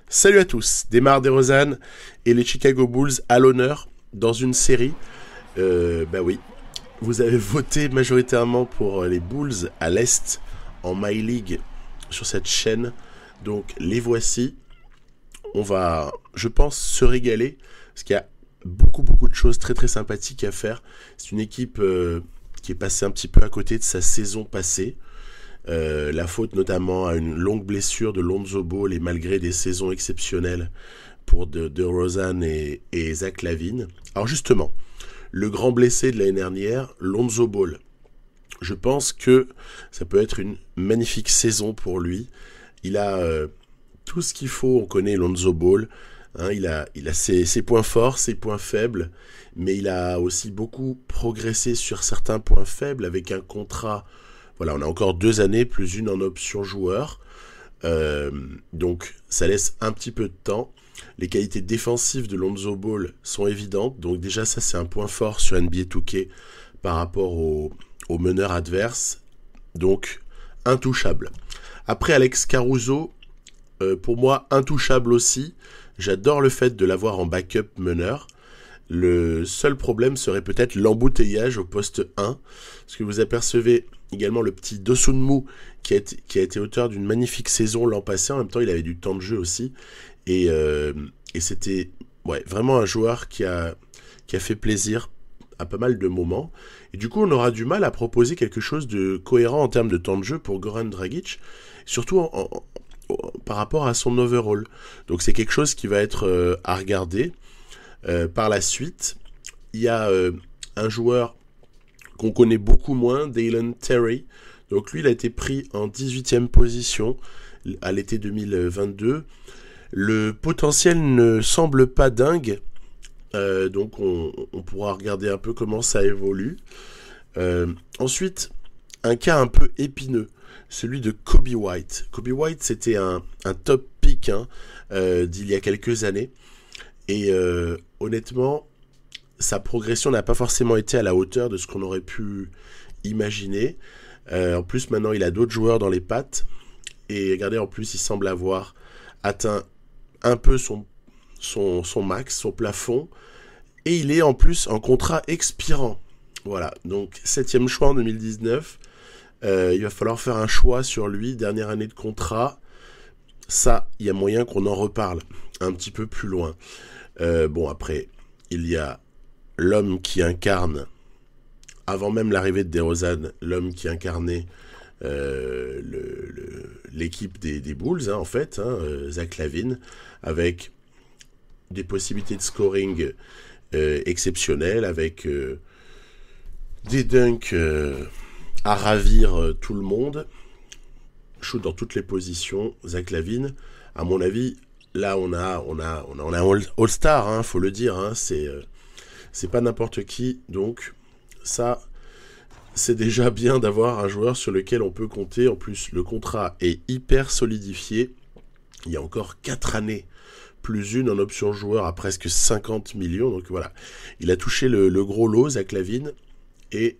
Salut à tous, DeMar DeRozan et les Chicago Bulls à l'honneur dans une série. Bah oui, vous avez voté majoritairement pour les Bulls à l'Est en My League sur cette chaîne. Donc les voici. On va, je pense, se régaler parce qu'il y a beaucoup de choses très très sympathiques à faire. C'est une équipe qui est passée un petit peu à côté de sa saison passée. La faute notamment à une longue blessure de Lonzo Ball et malgré des saisons exceptionnelles pour DeRozan et Zach LaVine. Alors justement, le grand blessé de l'année dernière, Lonzo Ball. Je pense que ça peut être une magnifique saison pour lui. Il a tout ce qu'il faut, on connaît Lonzo Ball. Hein, il a ses points forts, ses points faibles, mais il a aussi beaucoup progressé sur certains points faibles avec un contrat. Voilà, on a encore 2 années, plus une en option joueur. Donc, ça laisse un petit peu de temps. Les qualités défensives de Lonzo Ball sont évidentes. Donc déjà, ça, c'est un point fort sur NBA 2K par rapport aux meneurs adverses. Donc, intouchable. Après, Alex Caruso, pour moi, intouchable aussi. J'adore le fait de l'avoir en backup meneur. Le seul problème serait peut-être l'embouteillage au poste 1. Parce que vous apercevez également le petit Dosunmu qui a été auteur d'une magnifique saison l'an passé. En même temps, il avait du temps de jeu aussi. Et c'était vraiment un joueur qui a fait plaisir à pas mal de moments. Et du coup, on aura du mal à proposer quelque chose de cohérent en termes de temps de jeu pour Goran Dragic. Surtout par rapport à son overall. Donc c'est quelque chose qui va être à regarder. Par la suite, il y a un joueur qu'on connaît beaucoup moins, Dalen Terry. Donc lui, il a été pris en 18e position à l'été 2022. Le potentiel ne semble pas dingue. Donc on pourra regarder un peu comment ça évolue. Ensuite, un cas un peu épineux, celui de Coby White. Coby White, c'était un top pick d'il y a quelques années. Et honnêtement, sa progression n'a pas forcément été à la hauteur de ce qu'on aurait pu imaginer. En plus, maintenant, il a d'autres joueurs dans les pattes. Et regardez, en plus, il semble avoir atteint un peu son max, son plafond. Et il est en plus en contrat expirant. Voilà, donc 7e choix en 2019. Il va falloir faire un choix sur lui, dernière année de contrat. Ça, il y a moyen qu'on en reparle un petit peu plus loin. Bon, après, il y a l'homme qui incarne, avant même l'arrivée de DeRozan, l'homme qui incarnait l'équipe des Bulls, en fait, Zach LaVine, avec des possibilités de scoring exceptionnelles, avec des dunks à ravir tout le monde, shoot dans toutes les positions. Zach LaVine, à mon avis, là on a un All-Star, faut le dire, c'est pas n'importe qui, donc ça c'est déjà bien d'avoir un joueur sur lequel on peut compter. En plus, le contrat est hyper solidifié. Il y a encore 4 années, plus une en option joueur à presque 50 millions. Donc voilà, il a touché le gros lot, Zach LaVine. Et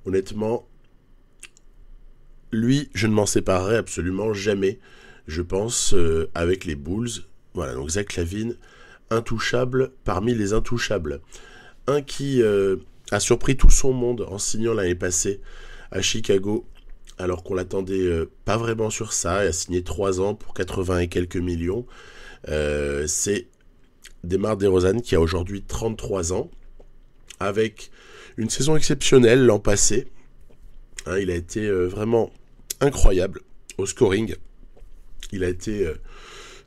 honnêtement, lui, je ne m'en séparerai absolument jamais, je pense, avec les Bulls. Voilà, donc Zach LaVine, intouchable parmi les intouchables. Un qui a surpris tout son monde en signant l'année passée à Chicago, alors qu'on l'attendait pas vraiment sur ça, et a signé 3 ans pour 80 et quelques millions. C'est DeMar DeRozan qui a aujourd'hui 33 ans, avec une saison exceptionnelle l'an passé. Il a été vraiment incroyable au scoring. Il a été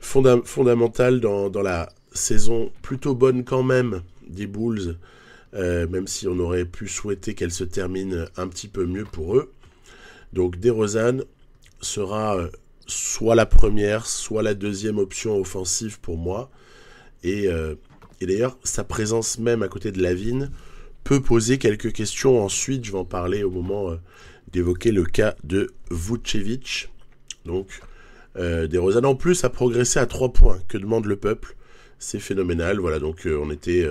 fondamental dans la saison plutôt bonne quand même des Bulls, même si on aurait pu souhaiter qu'elle se termine un petit peu mieux pour eux. Donc DeRozan sera soit la première, soit la deuxième option offensive pour moi. Et d'ailleurs, sa présence même à côté de LaVine peut poser quelques questions. Ensuite, je vais en parler au moment d'évoquer le cas de Vucevic. Donc, DeRozan en plus a progressé à 3 points. Que demande le peuple? C'est phénoménal. Voilà, donc on était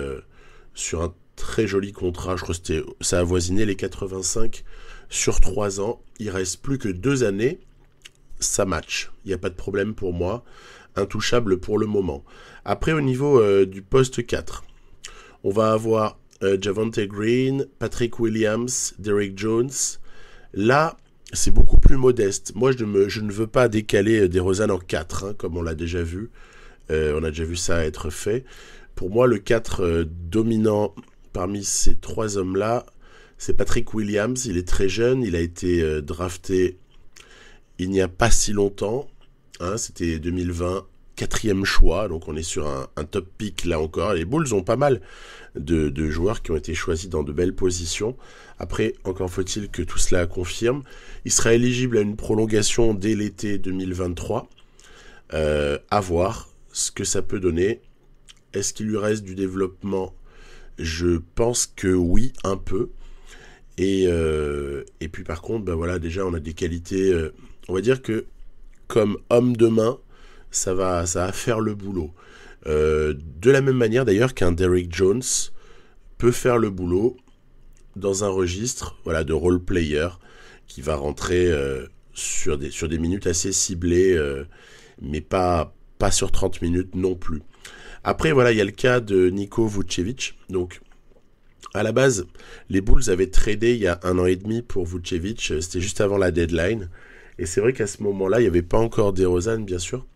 sur un très joli contrat. Je crois que ça avoisinait les 85 sur 3 ans. Il reste plus que 2 années. Ça match. Il n'y a pas de problème pour moi. intouchable pour le moment. Après, au niveau du poste 4, on va avoir Javonte Green, Patrick Williams, Derrick Jones. Là, c'est beaucoup plus modeste. Moi, je ne veux pas décaler DeRozan en 4, comme on l'a déjà vu. On a déjà vu ça être fait. Pour moi, le 4 dominant parmi ces 3 hommes-là, c'est Patrick Williams. Il est très jeune. Il a été drafté il n'y a pas si longtemps. C'était 2020, 4e choix. Donc, on est sur un top pick là encore. Les Bulls ont pas mal de joueurs qui ont été choisis dans de belles positions. Après, encore faut-il que tout cela confirme. Il sera éligible à une prolongation dès l'été 2023. À voir ce que ça peut donner. Est-ce qu'il lui reste du développement ? Je pense que oui, un peu. Et puis par contre, voilà, déjà on a des qualités. On va dire que comme homme de main, ça va faire le boulot. De la même manière d'ailleurs qu'un Derrick Jones peut faire le boulot dans un registre, voilà, de role player qui va rentrer sur des minutes assez ciblées, mais pas sur 30 minutes non plus. Après, voilà, il y a le cas de Niko Vucevic. Donc, à la base, les Bulls avaient tradé il y a 1 an et demi pour Vucevic. C'était juste avant la deadline. Et c'est vrai qu'à ce moment-là, il n'y avait pas encore DeRozan, bien sûr.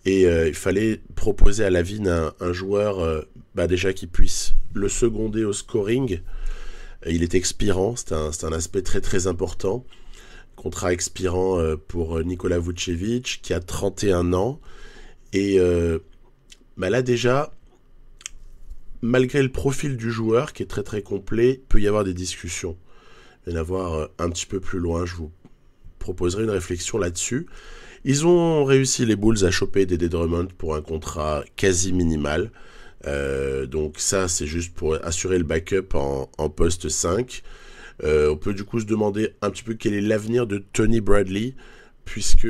Et il fallait proposer à Lavine un joueur déjà qui puisse le seconder au scoring. Il est expirant, c'est un aspect très très important. Contrat expirant pour Nikola Vucevic, qui a 31 ans. Et là déjà, malgré le profil du joueur, qui est très très complet, il peut y avoir des discussions. Il va y en avoir un petit peu plus loin, je vous proposerai une réflexion là-dessus. Ils ont réussi, les Bulls, à choper Dédé Drummond pour un contrat quasi minimal. Donc ça, c'est juste pour assurer le backup en poste 5. On peut du coup se demander un petit peu quel est l'avenir de Tony Bradley, puisque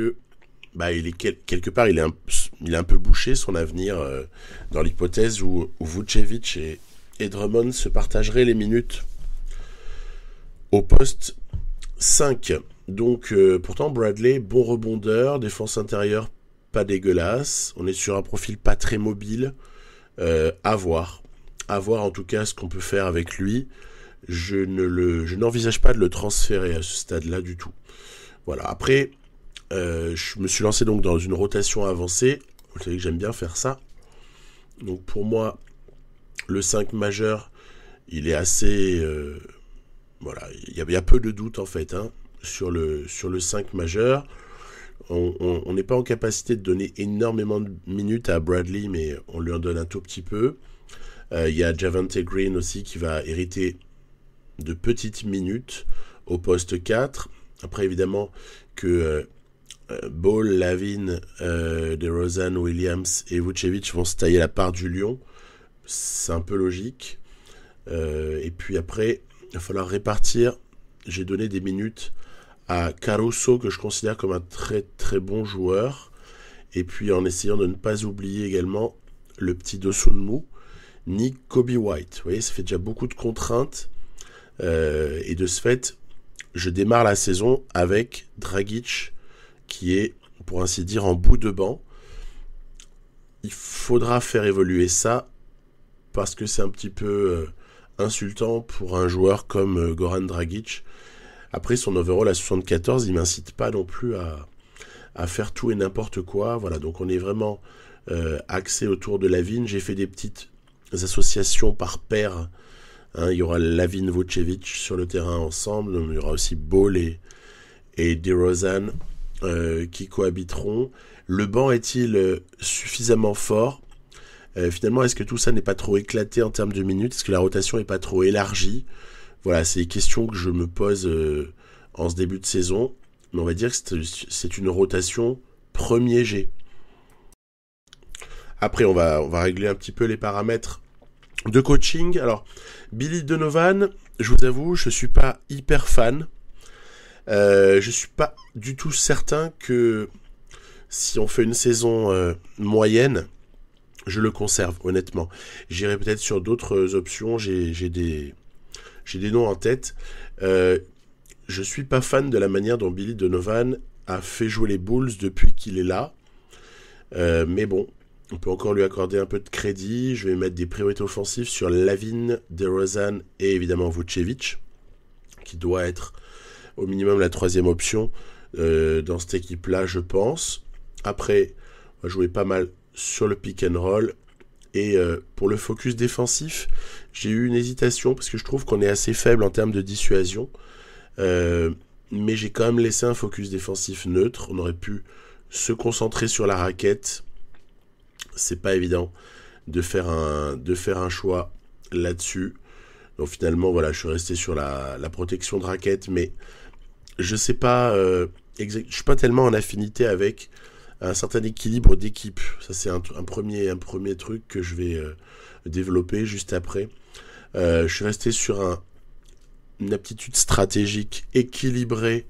il est quelque part, il est un peu bouché, son avenir, dans l'hypothèse où Vucevic et Drummond se partageraient les minutes au poste 5. Donc pourtant Bradley, bon rebondeur, défense intérieure pas dégueulasse, on est sur un profil pas très mobile, à voir en tout cas ce qu'on peut faire avec lui. Je n'envisage pas de le transférer à ce stade-là du tout. Voilà, après je me suis lancé donc dans une rotation avancée, vous savez que j'aime bien faire ça. Donc pour moi, le 5 majeur, il est assez... voilà, il y a peu de doute en fait, sur le 5 majeur. On n'est pas en capacité de donner énormément de minutes à Bradley, mais on lui en donne un tout petit peu. Il y a Javonte Green aussi qui va hériter de petites minutes au poste 4. Après évidemment que Ball, Lavine, DeRozan, Williams et Vucevic vont se tailler la part du lion. C'est un peu logique. Et puis après, il va falloir répartir. J'ai donné des minutes à Caruso, que je considère comme un très très bon joueur. Et puis en essayant de ne pas oublier également le petit Dosunmu, ni Kobe White. Vous voyez, ça fait déjà beaucoup de contraintes. Et de ce fait, je démarre la saison avec Dragic, qui est, pour ainsi dire, en bout de banc. Il faudra faire évoluer ça, parce que c'est un petit peu insultant pour un joueur comme Goran Dragic. Après, son overall à 74, il ne m'incite pas non plus à faire tout et n'importe quoi. Voilà, donc on est vraiment axé autour de Lavine. J'ai fait des petites associations par paire. Il y aura Lavine, Vucevic sur le terrain ensemble. Il y aura aussi Ball et DeRozan qui cohabiteront. Le banc est-il suffisamment fort ? Finalement, est-ce que tout ça n'est pas trop éclaté en termes de minutes ? Est-ce que la rotation n'est pas trop élargie ? Voilà, c'est des questions que je me pose en ce début de saison. Mais on va dire que c'est une rotation premier G. Après, on va régler un petit peu les paramètres de coaching. Alors, Billy Donovan, je vous avoue, je ne suis pas hyper fan. Je ne suis pas du tout certain que si on fait une saison moyenne, je le conserve, honnêtement. J'irai peut-être sur d'autres options. J'ai des noms en tête. Je suis pas fan de la manière dont Billy Donovan a fait jouer les Bulls depuis qu'il est là. Mais bon, on peut encore lui accorder un peu de crédit. Je vais mettre des priorités offensives sur Lavin, DeRozan et évidemment Vucevic, qui doit être au minimum la troisième option dans cette équipe-là, je pense. Après, on va jouer pas mal sur le pick and roll. Et pour le focus défensif, j'ai eu une hésitation parce que je trouve qu'on est assez faible en termes de dissuasion. Mais j'ai quand même laissé un focus défensif neutre. On aurait pu se concentrer sur la raquette. C'est pas évident de faire un choix là-dessus. Donc finalement, voilà, je suis resté sur la protection de raquette, mais je sais pas, je suis pas tellement en affinité avec un certain équilibre d'équipe. Ça, c'est un premier truc que je vais développer juste après. Je suis resté sur une aptitude stratégique équilibrée,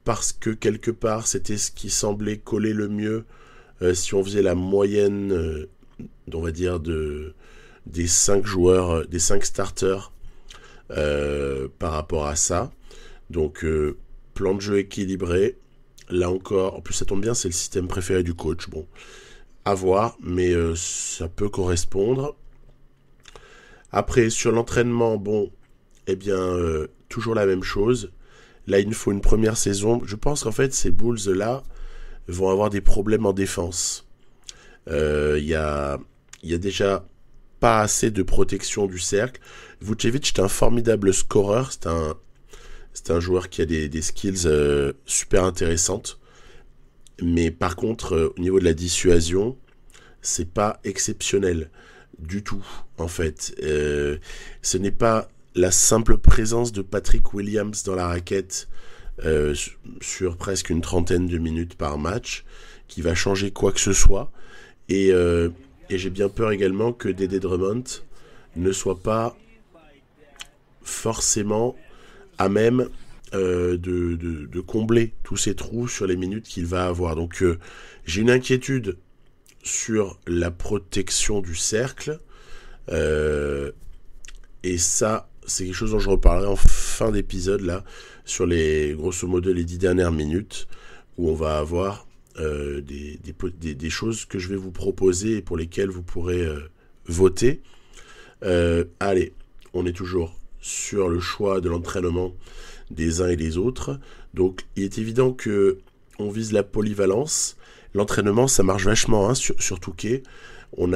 parce que quelque part, c'était ce qui semblait coller le mieux si on faisait la moyenne, on va dire, des 5 joueurs, des 5 starters par rapport à ça. Donc, plan de jeu équilibré. Là encore, en plus ça tombe bien, c'est le système préféré du coach. Bon, à voir, mais ça peut correspondre. Après, sur l'entraînement, bon, eh bien, toujours la même chose. Là, il nous faut une première saison. Je pense qu'en fait, ces Bulls-là vont avoir des problèmes en défense. Il y a déjà pas assez de protection du cercle. Vucevic est un formidable scoreur. C'est un joueur qui a des skills super intéressantes. Mais par contre, au niveau de la dissuasion, c'est pas exceptionnel du tout, en fait. Ce n'est pas la simple présence de Patrick Williams dans la raquette sur presque une trentaine de minutes par match qui va changer quoi que ce soit. Et j'ai bien peur également que Dédé Drummond ne soit pas forcément à même de combler tous ces trous sur les minutes qu'il va avoir. Donc j'ai une inquiétude sur la protection du cercle, et ça c'est quelque chose dont je reparlerai en fin d'épisode, là, sur grosso modo les 10 dernières minutes, où on va avoir des choses que je vais vous proposer et pour lesquelles vous pourrez voter. Allez, on est toujours sur le choix de l'entraînement des uns et des autres. Donc il est évident que on vise la polyvalence. L'entraînement, ça marche vachement, hein, sur Touquet. On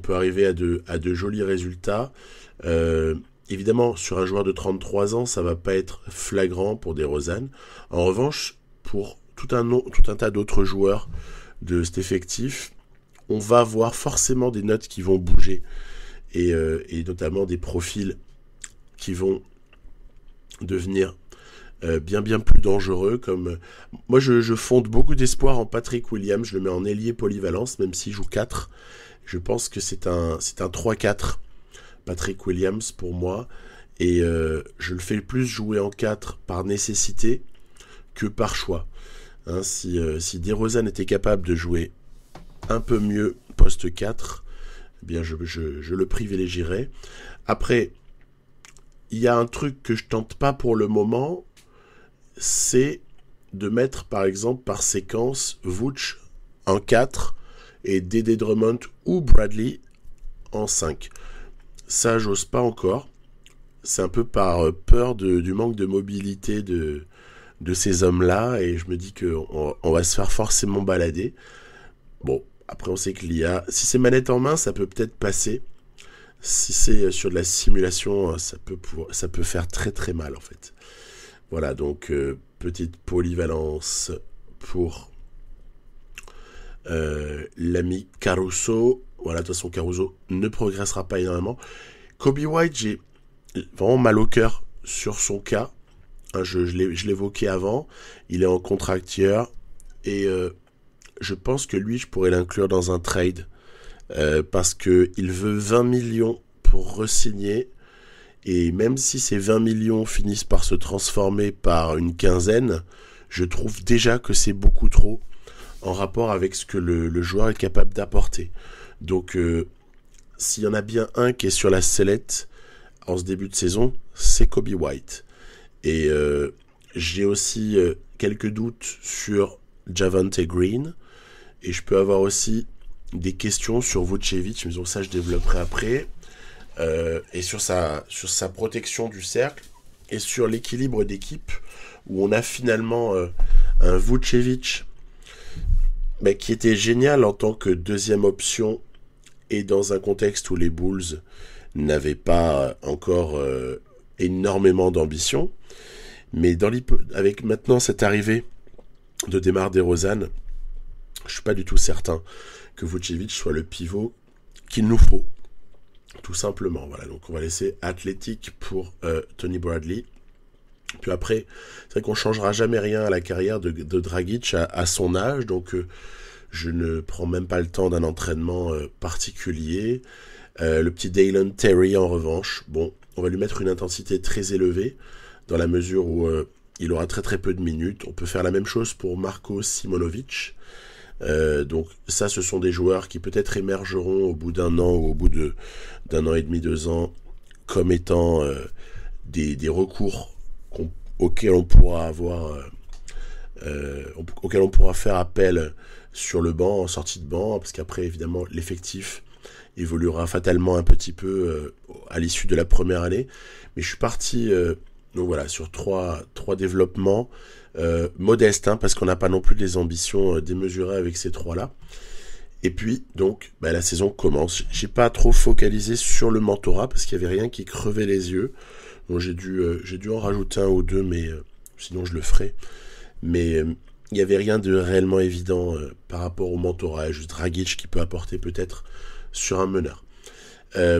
peut arriver à de jolis résultats. Évidemment, sur un joueur de 33 ans, ça va pas être flagrant pour DeRozan. En revanche, pour tout un tas d'autres joueurs de cet effectif, on va voir forcément des notes qui vont bouger, et notamment des profils qui vont devenir bien plus dangereux. Comme moi, je fonde beaucoup d'espoir en Patrick Williams. Je le mets en ailier polyvalence, même s'il joue 4. Je pense que c'est un 3-4, Patrick Williams, pour moi. Et je le fais plus jouer en 4 par nécessité que par choix. Hein, si DeRozan était capable de jouer un peu mieux poste 4, eh bien je le privilégierais. Après, il y a un truc que je tente pas pour le moment, c'est de mettre par exemple par séquence Vooch en 4 et Dédé Drummond ou Bradley en 5. Ça, j'ose pas encore. C'est un peu par peur du manque de mobilité de ces hommes-là, et je me dis qu'on va se faire forcément balader. Bon, après on sait que l'IA, si c'est manette en main, ça peut peut-être passer. Si c'est sur de la simulation, ça peut faire très très mal, en fait. Voilà, donc petite polyvalence pour l'ami Caruso. Voilà, de toute façon, Caruso ne progressera pas énormément. Coby White, j'ai vraiment mal au cœur sur son cas. Hein, je l'évoquais avant. Il est en contracteur, et je pense que lui, je pourrais l'inclure dans un trade. Parce qu'il veut 20 millions pour re-signer, et même si ces 20 millions finissent par se transformer par une quinzaine, je trouve déjà que c'est beaucoup trop en rapport avec ce que le joueur est capable d'apporter. Donc s'il y en a bien un qui est sur la sellette en ce début de saison, c'est Coby White. Et j'ai aussi quelques doutes sur Javonte Green. Et je peux avoir aussi des questions sur Vucevic, mais ça je développerai après. Et sur sa protection du cercle et sur l'équilibre d'équipe où on a finalement un Vucevic qui était génial en tant que deuxième option et dans un contexte où les Bulls n'avaient pas encore énormément d'ambition. Mais avec maintenant cette arrivée de DeMar DeRozan, je suis pas du tout certain que Vucevic soit le pivot qu'il nous faut. Tout simplement, voilà. Donc on va laisser Athletic pour Tony Bradley. Puis après, c'est vrai qu'on changera jamais rien à la carrière de Dragic à son âge, donc je ne prends même pas le temps d'un entraînement particulier. Le petit Dalen Terry, en revanche, bon, on va lui mettre une intensité très élevée, dans la mesure où il aura très très peu de minutes. On peut faire la même chose pour Marko Simonovic. Donc ça, ce sont des joueurs qui peut-être émergeront au bout d'un an ou au bout d'un an et demi, 2 ans, comme étant des recours auxquels on pourra faire appel sur le banc, en sortie de banc, parce qu'après, évidemment, l'effectif évoluera fatalement un petit peu à l'issue de la première année. Mais je suis parti donc voilà, sur trois développements modestes, parce qu'on n'a pas non plus des ambitions démesurées avec ces trois-là. Et puis, donc, la saison commence. J'ai pas trop focalisé sur le mentorat, parce qu'il n'y avait rien qui crevait les yeux. Donc j'ai dû en rajouter un ou deux, mais sinon je le ferai. Mais il n'y avait rien de réellement évident par rapport au mentorat. Juste Dragic qui peut apporter peut-être sur un meneur.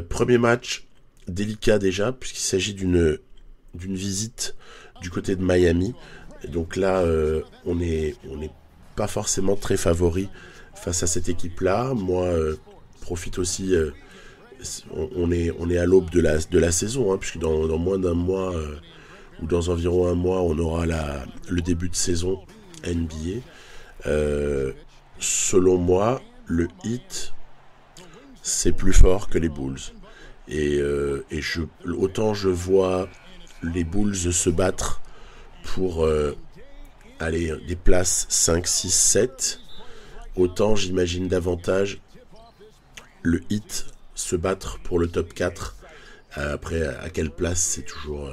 Premier match délicat déjà, puisqu'il s'agit d'une visite du côté de Miami. Donc là, on n'est pas forcément très favori face à cette équipe-là. Moi, profite aussi... on est à l'aube de la saison, puisque dans moins d'un mois ou dans environ un mois, on aura le début de saison NBA. Selon moi, le Heat, c'est plus fort que les Bulls. Et autant je vois les Bulls se battre pour des places 5, 6, 7, autant j'imagine davantage le Heat se battre pour le top 4. Après, à quelle place, c'est toujours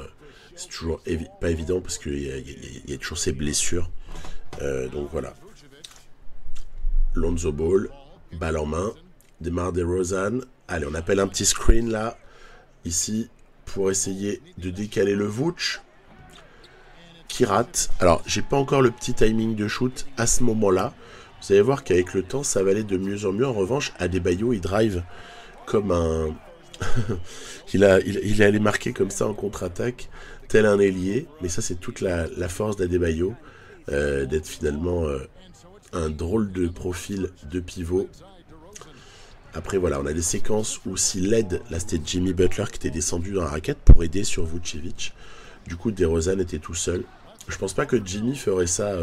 pas évident, parce qu'il y a toujours ces blessures. Donc voilà. Lonzo Ball, balle en main, DeMar DeRozan. Allez, on appelle un petit screen là, ici, pour essayer de décaler le Vooch, qui rate. Alors, j'ai pas encore le petit timing de shoot à ce moment-là. Vous allez voir qu'avec le temps, ça va aller de mieux en mieux. En revanche, Adebayo, il drive comme un... il est allé marquer comme ça en contre-attaque, tel un ailier. Mais ça, c'est toute la force d'Adebayo, d'être finalement un drôle de profil de pivot. Après, voilà, on a des séquences où si l'aide, là c'était Jimmy Butler qui était descendu dans la raquette pour aider sur Vucevic. Du coup, DeRozan était tout seul. Je pense pas que Jimmy ferait ça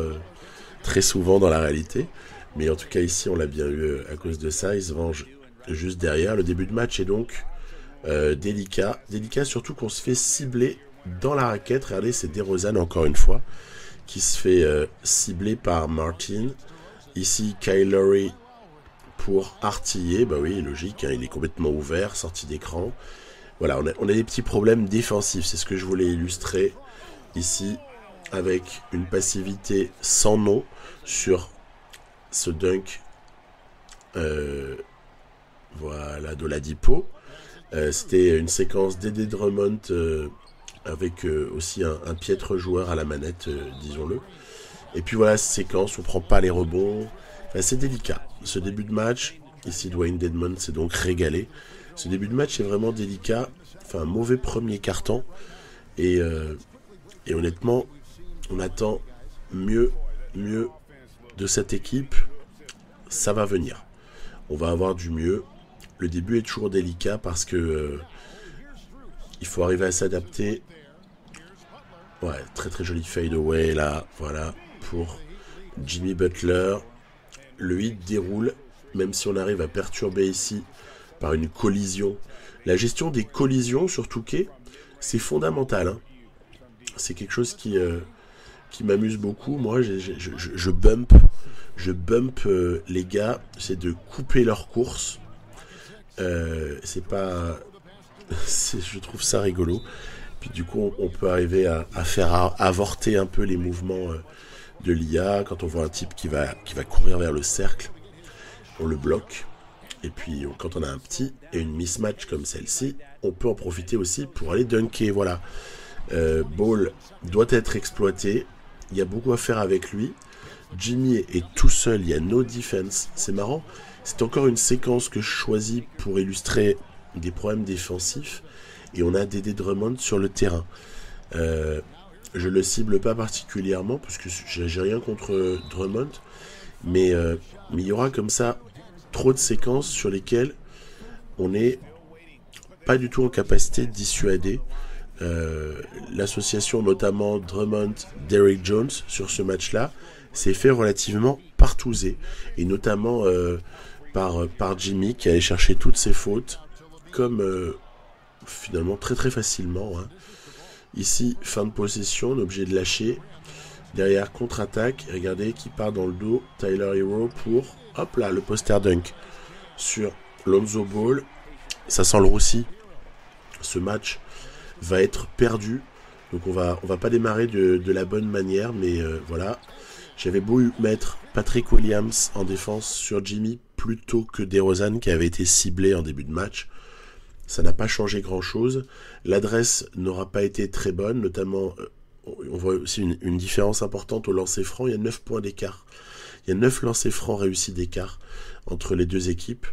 très souvent dans la réalité. Mais en tout cas, ici, on l'a bien eu à cause de ça. Il se venge juste derrière. Le début de match est donc délicat. Délicat surtout qu'on se fait cibler dans la raquette. Regardez, c'est DeRozan encore une fois qui se fait cibler par Martin. Ici, Kyle Lowry pour artiller. Bah oui, logique, il est complètement ouvert, sorti d'écran. Voilà, on a des petits problèmes défensifs. C'est ce que je voulais illustrer ici avec une passivité sans nom sur ce dunk voilà, d'Oladipo. C'était une séquence d'Eddie Drummond avec aussi un piètre joueur à la manette, disons-le. Et puis voilà, cette séquence, on prend pas les rebonds. Enfin, c'est délicat. Ce début de match, ici Dwayne Dedmon s'est donc régalé. Ce début de match est vraiment délicat. Enfin, un mauvais premier quart-temps. Et honnêtement, on attend mieux de cette équipe. Ça va venir. On va avoir du mieux. Le début est toujours délicat parce que il faut arriver à s'adapter. Ouais, très très joli fade away là. Voilà, pour Jimmy Butler. Le hit déroule, même si on arrive à perturber ici par une collision. La gestion des collisions sur Touquet, c'est fondamental. C'est quelque chose qui qui m'amuse beaucoup, moi, je bump les gars, c'est de couper leur course. C'est pas... je trouve ça rigolo. Puis du coup, on peut arriver à faire avorter un peu les mouvements de l'IA. Quand on voit un type qui va courir vers le cercle, on le bloque. Et puis, quand on a un petit et une mismatch comme celle-ci, on peut en profiter aussi pour aller dunker. Voilà. Ball doit être exploité. Il y a beaucoup à faire avec lui. Jimmy est tout seul. Il y a no defense. C'est marrant. C'est encore une séquence que je choisis pour illustrer des problèmes défensifs. Et on a Dédé Drummond sur le terrain. Je le cible pas particulièrement parce que j'ai rien contre Drummond. Mais il y aura comme ça trop de séquences sur lesquelles on n'est pas du tout en capacité de dissuader. L'association notamment Drummond-Derrick Jones sur ce match-là s'est fait relativement partouzer, et notamment par Jimmy qui allait chercher toutes ses fautes comme finalement très très facilement. Ici, fin de possession, on est obligé de lâcher. Derrière, contre-attaque, regardez qui part dans le dos, Tyler Hero pour, hop là, le poster dunk sur Lonzo Ball. Ça sent le roussi. Ce match va être perdu. Donc on va pas démarrer de la bonne manière, mais voilà. J'avais beau mettre Patrick Williams en défense sur Jimmy plutôt que DeRozan qui avait été ciblé en début de match. Ça n'a pas changé grand-chose. L'adresse n'aura pas été très bonne, notamment... on voit aussi une différence importante au lancer franc. Il y a 9 points d'écart. Il y a 9 lancers francs réussis d'écart entre les deux équipes.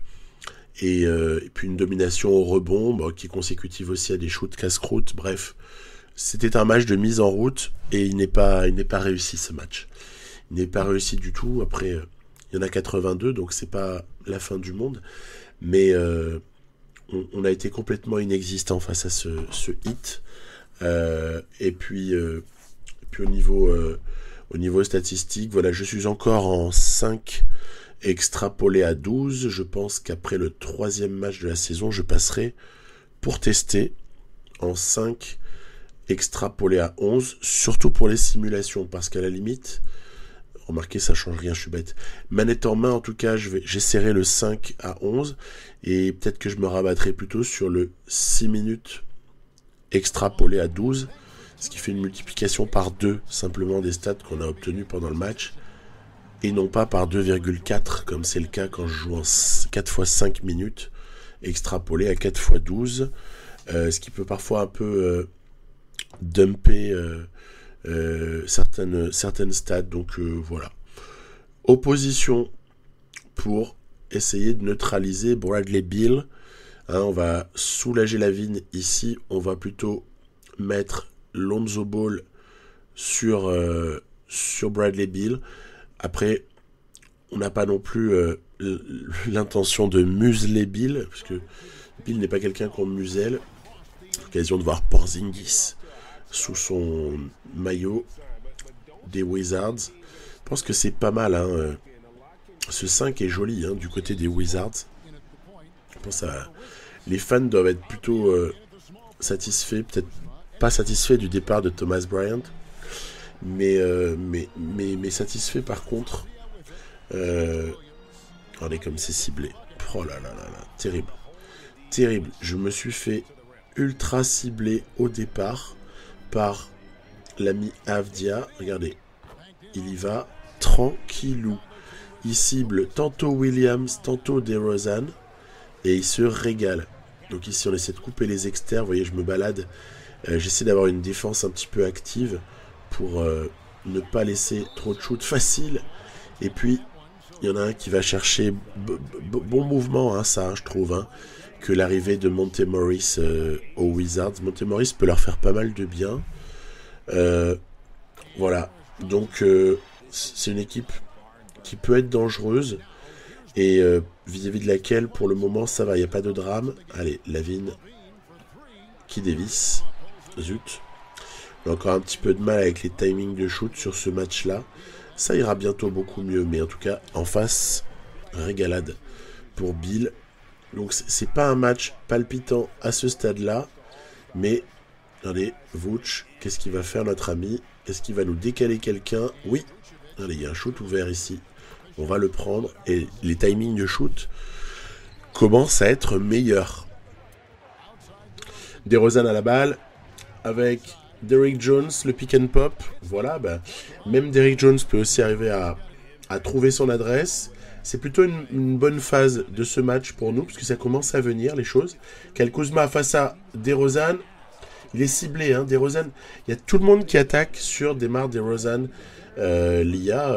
Et puis une domination au rebond qui est consécutive aussi à des shoots casse-croûte. Bref, c'était un match de mise en route et il n'est pas réussi ce match. Il n'est pas réussi du tout. Après, il y en a 82, donc c'est pas la fin du monde. Mais on a été complètement inexistant face à ce hit. Et puis au niveau statistique, voilà, je suis encore en 5 extrapolé à 12. Je pense qu'après le 3e match de la saison, je passerai pour tester en 5 extrapolé à 11, surtout pour les simulations, parce qu'à la limite, remarquez, ça change rien, je suis bête. Manette en main, en tout cas, j'essaierai le 5 à 11, et peut-être que je me rabattrai plutôt sur le 6 minutes extrapolé à 12, ce qui fait une multiplication par 2 simplement des stats qu'on a obtenus pendant le match, et non pas par 2,4 comme c'est le cas quand je joue en 4 x 5 minutes extrapolé à 4 x 12, ce qui peut parfois un peu dumper certaines stats. Donc voilà. Opposition pour essayer de neutraliser Bradley Beal. On va soulager la vigne ici. On va plutôt mettre Lonzo Ball sur Bradley Beal. Après, on n'a pas non plus l'intention de museler Beal, parce que Beal n'est pas quelqu'un qu'on muselle. Occasion de voir Porzingis sous son maillot des Wizards. Je pense que c'est pas mal. Ce 5 est joli du côté des Wizards. Je pense les fans doivent être plutôt satisfaits, peut-être pas satisfaits du départ de Thomas Bryant, mais satisfaits par contre. Regardez comme c'est ciblé. Oh là là là là, terrible. Terrible. Je me suis fait ultra ciblé au départ par l'ami Avdia. Regardez, il y va tranquillou. Il cible tantôt Williams, tantôt DeRozan, et il se régale. Donc ici on essaie de couper les externes. Vous voyez, je me balade. J'essaie d'avoir une défense un petit peu active pour ne pas laisser trop de shoots faciles. Et puis il y en a un qui va chercher bon mouvement, ça je trouve, que l'arrivée de Monte Morris aux Wizards. Monte Morris peut leur faire pas mal de bien. Voilà, donc c'est une équipe qui peut être dangereuse et vis-à-vis de laquelle pour le moment ça va, il n'y a pas de drame. Allez, Lavine qui dévisse, zut. On a encore un petit peu de mal avec les timings de shoot sur ce match-là. Ça ira bientôt beaucoup mieux, mais en tout cas, en face, régalade pour Beal. Donc c'est pas un match palpitant à ce stade-là, mais regardez, Vooch, qu'est-ce qu'il va faire notre ami? Est-ce qu'il va nous décaler quelqu'un? Oui. Allez, il y a un shoot ouvert ici. On va le prendre. Et les timings de shoot commencent à être meilleurs. DeRozan à la balle. Avec Derrick Jones, le pick and pop. Voilà, même Derrick Jones peut aussi arriver à trouver son adresse. C'est plutôt une bonne phase de ce match pour nous, puisque ça commence à venir, les choses. Kyle Kuzma face à DeRozan. Il est ciblé, hein, DeRozan. Il y a tout le monde qui attaque sur DeMar DeRozan. L'IA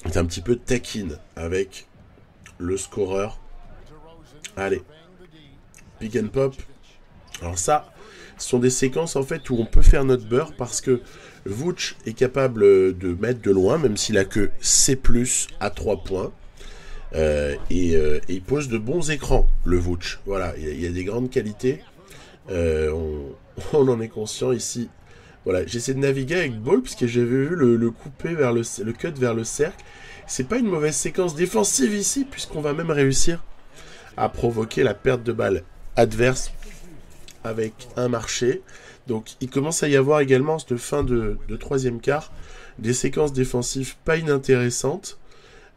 est un petit peu taquine avec le scoreur. Allez. Pick and pop. Alors ça, ce sont des séquences en fait où on peut faire notre beurre parce que Vooch est capable de mettre de loin, même s'il a que C+, à 3 points. Et il pose de bons écrans, le Vooch. Voilà, il y a des grandes qualités. On en est conscient ici. Voilà, j'essaie de naviguer avec Ball puisque j'avais vu le couper vers le cut vers le cercle. C'est pas une mauvaise séquence défensive ici puisqu'on va même réussir à provoquer la perte de balle adverse avec un marché. Donc il commence à y avoir également cette fin de troisième quart des séquences défensives pas inintéressantes.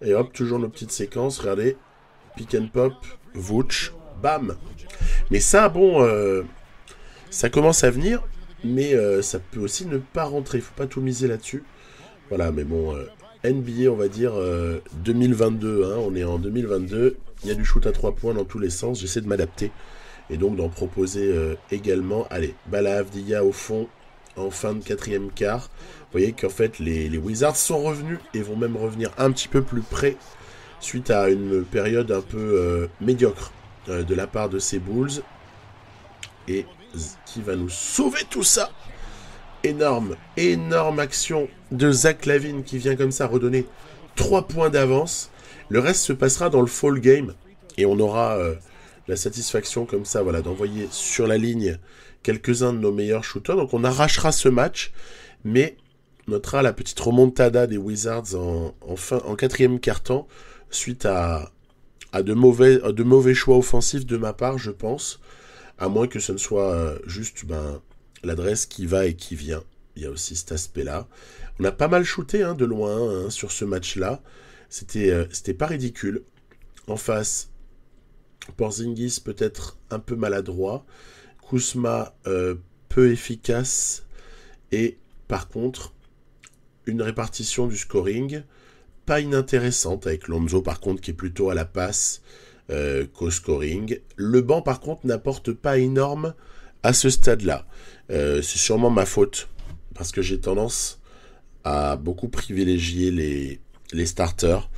Et hop, toujours nos petites séquences. Regardez, pick and pop, Vooch, bam. Mais ça, bon, ça commence à venir, mais ça peut aussi ne pas rentrer. Faut pas tout miser là-dessus. Voilà, mais bon, NBA, on va dire 2022. Hein, on est en 2022. Il y a du shoot à 3 points dans tous les sens. J'essaie de m'adapter. Et donc d'en proposer également. Allez, balle à Avdija au fond, en fin de quatrième quart. Vous voyez qu'en fait, les Wizards sont revenus et vont même revenir un petit peu plus près suite à une période un peu médiocre de la part de ces Bulls. Et qui va nous sauver tout ça? Énorme action de Zach LaVine qui vient comme ça redonner 3 points d'avance. Le reste se passera dans le fall game et on aura la satisfaction comme ça, voilà, d'envoyer sur la ligne quelques-uns de nos meilleurs shooters. Donc on arrachera ce match, mais on notera la petite remontada des Wizards en quatrième quart-temps suite à de mauvais choix offensifs de ma part, je pense. À moins que ce ne soit juste l'adresse qui va et qui vient. Il y a aussi cet aspect-là. On a pas mal shooté de loin sur ce match-là. C'était pas ridicule. En face, Porzingis peut-être un peu maladroit. Kuzma peu efficace. Et par contre, une répartition du scoring pas inintéressante. Avec Lonzo par contre qui est plutôt à la passe qu'au scoring. Le banc par contre n'apporte pas énorme à ce stade-là. C'est sûrement ma faute. Parce que j'ai tendance à beaucoup privilégier les starters.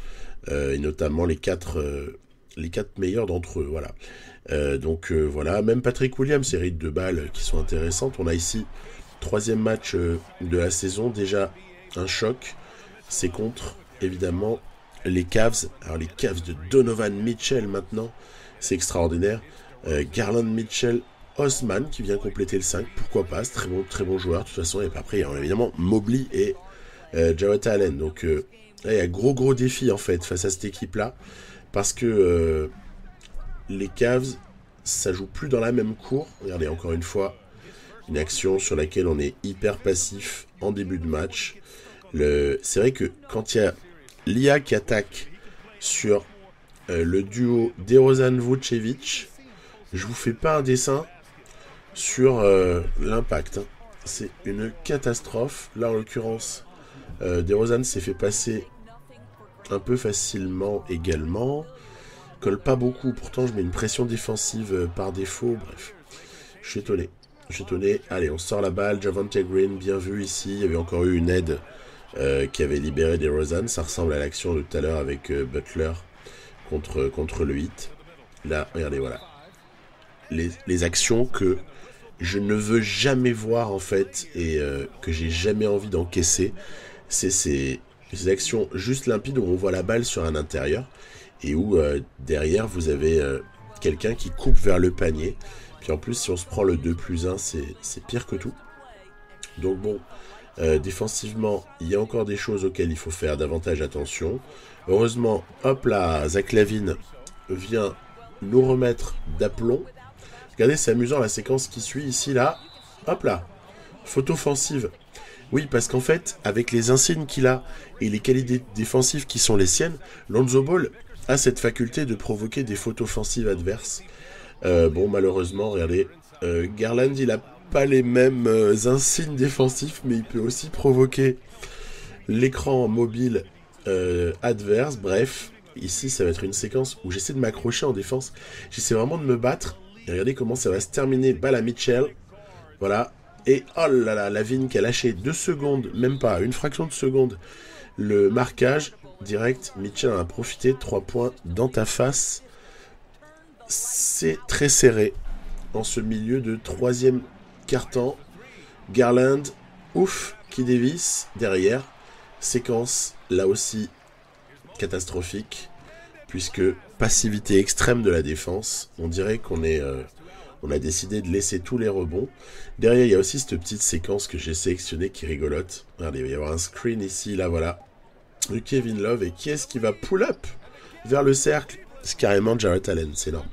Et notamment les quatre meilleurs d'entre eux. Voilà. Donc voilà. Même Patrick Williams, série de balles qui sont intéressantes. On a ici 3e match de la saison. Déjà un choc. C'est contre, évidemment, les Cavs. Alors les Cavs de Donovan Mitchell maintenant. C'est extraordinaire. Garland Mitchell, Osman qui vient compléter le 5. Pourquoi pas, c'est très bon joueur. De toute façon, et après, il y a évidemment Mobley et Jarrett Allen. Donc il y a gros défi en fait face à cette équipe-là. Parce que les Cavs, ça joue plus dans la même cour. Regardez, encore une fois, une action sur laquelle on est hyper passif en début de match. C'est vrai que quand il y a l'IA qui attaque sur le duo DeRozan-Vucevic, je vous fais pas un dessin sur l'impact. Hein. C'est une catastrophe. Là, en l'occurrence, DeRozan s'est fait passer un peu facilement également. Colle pas beaucoup. Pourtant, je mets une pression défensive par défaut. Bref, je suis étonné. Allez, on sort la balle. Javonte Green, bien vu ici. Il y avait encore eu une aide qui avait libéré DeRozan. Ça ressemble à l'action de tout à l'heure avec Butler contre le 8. Là, regardez, voilà. Les actions que je ne veux jamais voir, en fait, et que j'ai jamais envie d'encaisser. C'est ces actions juste limpides où on voit la balle sur un intérieur et où derrière, vous avez quelqu'un qui coupe vers le panier. Puis en plus, si on se prend le 2+1, c'est pire que tout. Donc bon, défensivement, il y a encore des choses auxquelles il faut faire davantage attention. Heureusement, hop là, Zach LaVine vient nous remettre d'aplomb. Regardez, c'est amusant la séquence qui suit ici, là. Hop là, faute offensive Oui, parce qu'en fait, avec les insignes qu'il a et les qualités défensives qui sont les siennes, Lonzo Ball a cette faculté de provoquer des fautes offensives adverses. Bon, malheureusement, regardez, Garland, il a pas les mêmes insignes défensifs, mais il peut aussi provoquer l'écran mobile adverse. Bref, ici, ça va être une séquence où j'essaie de m'accrocher en défense. J'essaie vraiment de me battre. Et regardez comment ça va se terminer. Balle à Mitchell. Voilà. Et oh là là, Lavigne qui a lâché 2 secondes, même pas, une fraction de seconde, le marquage direct. Mitchell en a profité. 3 points dans ta face. C'est très serré en ce milieu de 3e quart-temps. Garland, ouf, qui dévisse derrière. Séquence, là aussi, catastrophique, puisque passivité extrême de la défense. On dirait on a décidé de laisser tous les rebonds. Derrière, il y a aussi cette petite séquence que j'ai sélectionnée qui rigolote. Regardez, il va y avoir un screen ici, là, voilà, de Kevin Love. Et qui est-ce qui va pull up vers le cercle? C'est carrément Jarrett Allen, c'est énorme.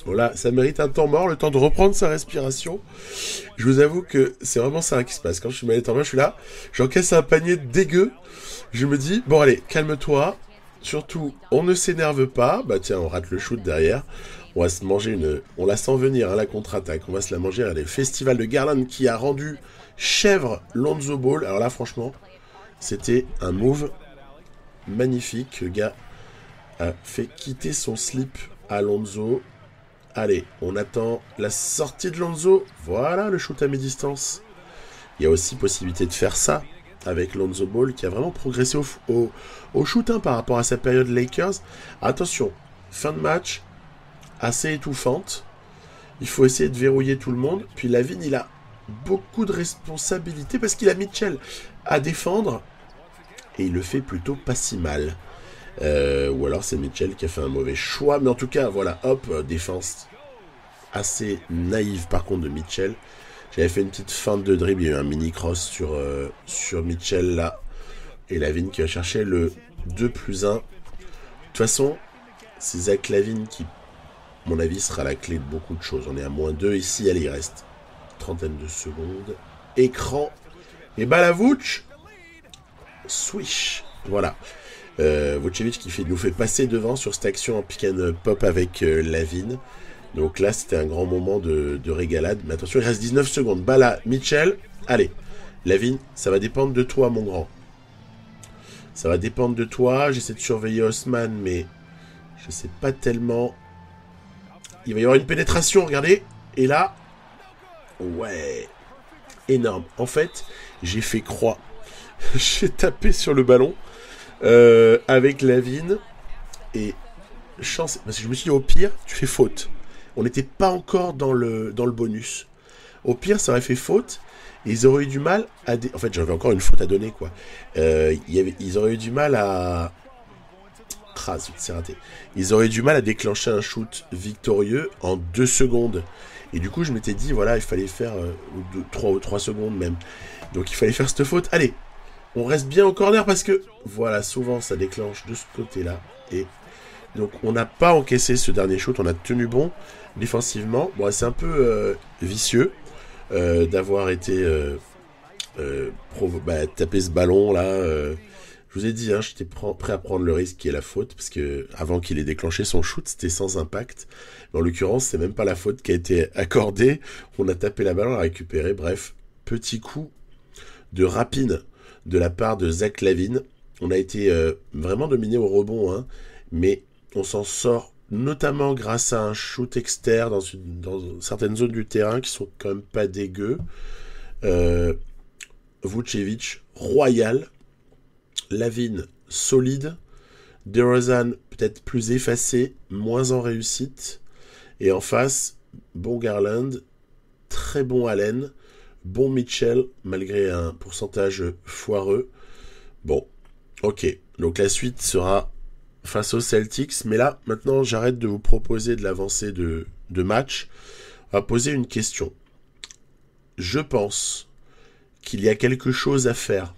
Voilà, ça mérite un temps mort, le temps de reprendre sa respiration. Je vous avoue que c'est vraiment ça qui se passe. Quand je suis mal en main, je suis là, j'encaisse un panier dégueu. Je me dis, bon allez, calme-toi. Surtout, on ne s'énerve pas. Bah tiens, on rate le shoot derrière. On va se manger on la sent venir, hein, la contre-attaque. On va se la manger. Allez, festival de Garland qui a rendu chèvre Lonzo Ball. Alors là, franchement, c'était un move magnifique. Le gars a fait quitter son slip à Lonzo. Allez, on attend la sortie de Lonzo. Voilà le shoot à mi-distance. Il y a aussi possibilité de faire ça avec Lonzo Ball qui a vraiment progressé au shoot hein, par rapport à sa période Lakers. Attention, fin de match assez étouffante. Il faut essayer de verrouiller tout le monde. Puis Lavigne, il a beaucoup de responsabilités parce qu'il a Mitchell à défendre. Et il le fait plutôt pas si mal. Ou alors c'est Mitchell qui a fait un mauvais choix. Mais en tout cas, voilà, hop, défense assez naïve par contre de Mitchell. J'avais fait une petite feinte de dribble, il y a eu un mini-cross sur Mitchell là. Et Lavigne qui va chercher le 2+1. De toute façon, c'est Zach Lavine qui, à mon avis, sera la clé de beaucoup de choses. On est à -2 ici, allez, il reste trentaine de secondes. Écran. Et balle à Vooch. Swish. Voilà. Vucevic qui nous fait passer devant sur cette action en pick and pop avec Lavine. Donc là, c'était un grand moment de régalade. Mais attention, il reste 19 secondes. Balle à Mitchell. Allez, Lavine, ça va dépendre de toi, mon grand. Ça va dépendre de toi. J'essaie de surveiller Osman, mais je sais pas tellement. Il va y avoir une pénétration, regardez. Et là, ouais, énorme. En fait, j'ai fait croix. J'ai tapé sur le ballon avec Lavine. Et chance, parce que je me suis dit, au pire, tu fais faute. On n'était pas encore dans le bonus. Au pire, ça aurait fait faute. Et ils auraient eu du mal à... En fait, j'avais encore une faute à donner, quoi. Ils auraient eu du mal à... Ah, c'est raté. Ils auraient eu du mal à déclencher un shoot victorieux en 2 secondes. Et du coup, je m'étais dit, voilà, il fallait faire 3 secondes même. Donc, il fallait faire cette faute. Allez, on reste bien au corner parce que, voilà, souvent, ça déclenche de ce côté-là. Et donc, on n'a pas encaissé ce dernier shoot. On a tenu bon défensivement. Bon, c'est un peu vicieux d'avoir été taper ce ballon là. Je vous ai dit, hein, j'étais prêt à prendre le risque qui est la faute, parce que avant qu'il ait déclenché son shoot, c'était sans impact. Mais en l'occurrence, c'est même pas la faute qui a été accordée. On a tapé la balle, on l'a récupérée. Bref, petit coup de rapine de la part de Zach Lavine. On a été vraiment dominé au rebond, hein, mais on s'en sort notamment grâce à un shoot externe dans certaines zones du terrain qui sont quand même pas dégueu. Vucevic, royal. Lavine, solide. DeRozan, peut-être plus effacé, moins en réussite. Et en face, bon Garland, très bon Allen, bon Mitchell, malgré un pourcentage foireux. Bon, ok. Donc la suite sera face aux Celtics. Mais là, maintenant, j'arrête de vous proposer de l'avancée de match. On va poser une question. Je pense qu'il y a quelque chose à faire.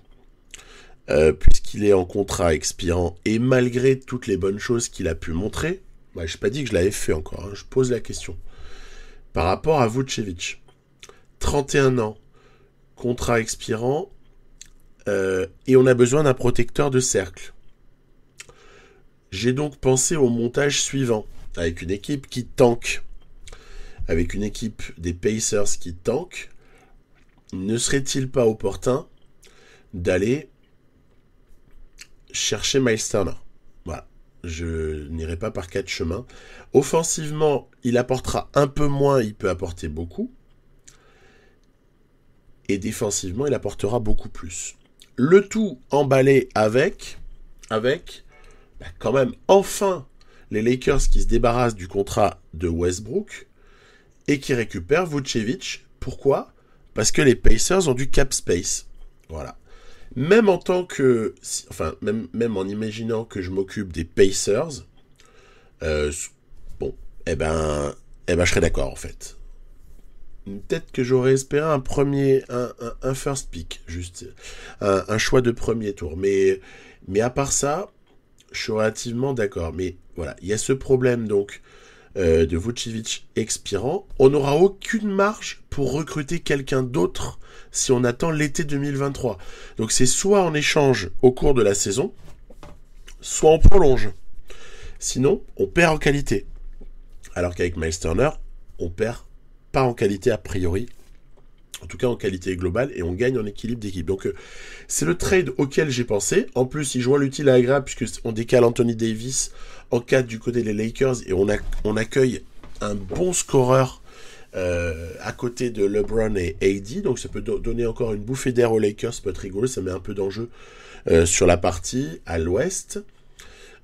Puisqu'il est en contrat expirant et malgré toutes les bonnes choses qu'il a pu montrer, je n'ai pas dit que je l'avais fait encore, hein, je pose la question. Par rapport à Vucevic, 31 ans, contrat expirant, et on a besoin d'un protecteur de cercle. J'ai donc pensé au montage suivant, avec une équipe qui tank, avec une équipe des Pacers qui tank. Ne serait-il pas opportun d'aller chercher Miles Turner? Voilà, je n'irai pas par 4 chemins. Offensivement, il apportera un peu moins, il peut apporter beaucoup. Et défensivement, il apportera beaucoup plus. Le tout emballé avec quand même, enfin, les Lakers qui se débarrassent du contrat de Westbrook et qui récupèrent Vucevic. Pourquoi ? Parce que les Pacers ont du cap space. Voilà. Même en tant que... Enfin, même en imaginant que je m'occupe des Pacers, bon, je serais d'accord, en fait. Peut-être que j'aurais espéré un first pick, juste un choix de premier tour. Mais à part ça, je suis relativement d'accord. Mais voilà, il y a ce problème donc de Vucevic expirant. On n'aura aucune marge pour recruter quelqu'un d'autre si on attend l'été 2023. Donc c'est soit on échange au cours de la saison, soit on prolonge. Sinon, on perd en qualité. Alors qu'avec Miles Turner, on perd pas en qualité a priori, en tout cas en qualité globale, et on gagne en équilibre d'équipe. Donc c'est le trade auquel j'ai pensé. En plus, il joint l'utile à l'agréable puisqu'on décale Anthony Davis en 4 du côté des Lakers et on accueille un bon scoreur à côté de LeBron et AD. Donc ça peut donner encore une bouffée d'air aux Lakers, ça peut être rigolo, ça met un peu d'enjeu sur la partie à l'ouest.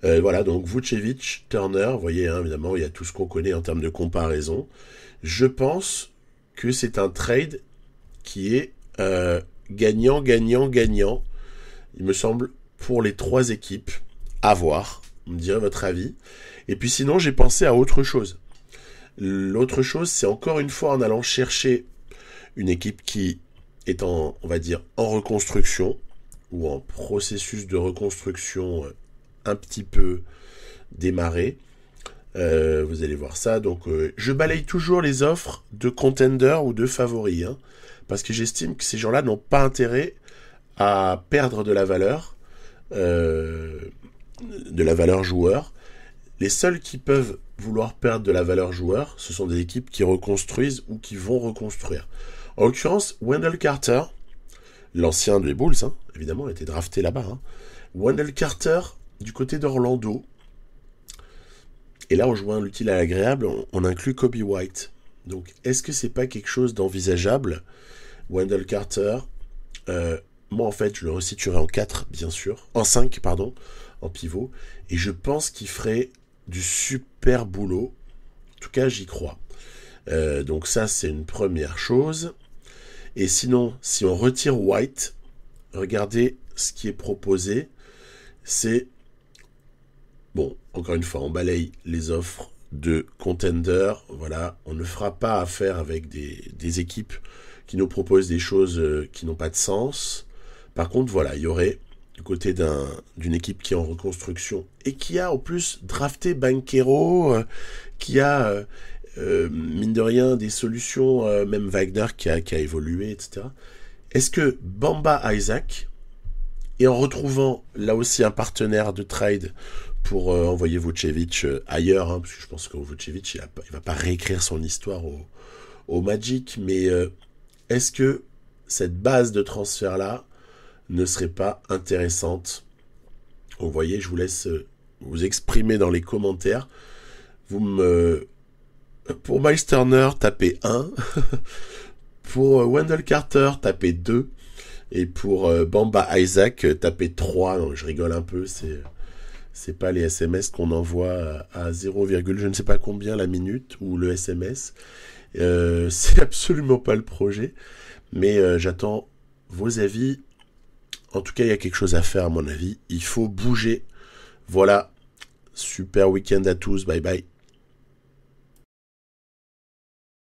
Voilà, donc Vucevic, Turner, vous voyez, évidemment, il y a tout ce qu'on connaît en termes de comparaison. Je pense que c'est un trade qui est gagnant, gagnant, gagnant. Il me semble pour les 3 équipes. À voir. Vous me direz votre avis. Et puis sinon, j'ai pensé à autre chose. L'autre chose, c'est encore une fois en allant chercher une équipe qui est on va dire, en reconstruction ou en processus de reconstruction un petit peu démarré. Vous allez voir ça. Donc, je balaye toujours les offres de contenders ou de favoris, parce que j'estime que ces gens-là n'ont pas intérêt à perdre de la valeur joueur. Les seuls qui peuvent vouloir perdre de la valeur joueur, ce sont des équipes qui reconstruisent ou qui vont reconstruire. En l'occurrence, Wendell Carter, l'ancien des Bulls, évidemment, a été drafté là-bas. Wendell Carter, du côté d'Orlando. Et là, on joint l'utile à l'agréable, on inclut Kobe White. Donc, est-ce que c'est pas quelque chose d'envisageable? Wendell Carter, moi, en fait, je le resituerais en 4, bien sûr. En 5, pardon, en pivot. Et je pense qu'il ferait du super boulot. En tout cas, j'y crois. Donc ça, c'est une première chose. Et sinon, si on retire White, regardez ce qui est proposé. C'est... Bon, encore une fois, on balaye les offres de contenders. Voilà, on ne fera pas affaire avec des équipes qui nous proposent des choses qui n'ont pas de sens. Par contre, voilà, il y aurait du côté d'une équipe qui est en reconstruction et qui a en plus drafté Banchero, qui a, mine de rien, des solutions, même Wagner qui a évolué, etc. Est-ce que Bamba Isaac, et en retrouvant là aussi un partenaire de trade pour envoyer Vucevic ailleurs, parce que je pense que Vucevic, il va pas réécrire son histoire au Magic, mais est-ce que cette base de transfert-là ne serait pas intéressante? Vous voyez, je vous laisse vous exprimer dans les commentaires. Pour Miles Turner, tapez 1. Pour Wendell Carter, tapez 2. Et pour Bamba Isaac, tapez 3. Non, je rigole un peu, c'est pas les SMS qu'on envoie à 0, je ne sais pas combien la minute, ou le SMS. C'est absolument pas le projet. Mais j'attends vos avis. En tout cas, il y a quelque chose à faire, à mon avis. Il faut bouger. Voilà. Super week-end à tous. Bye bye.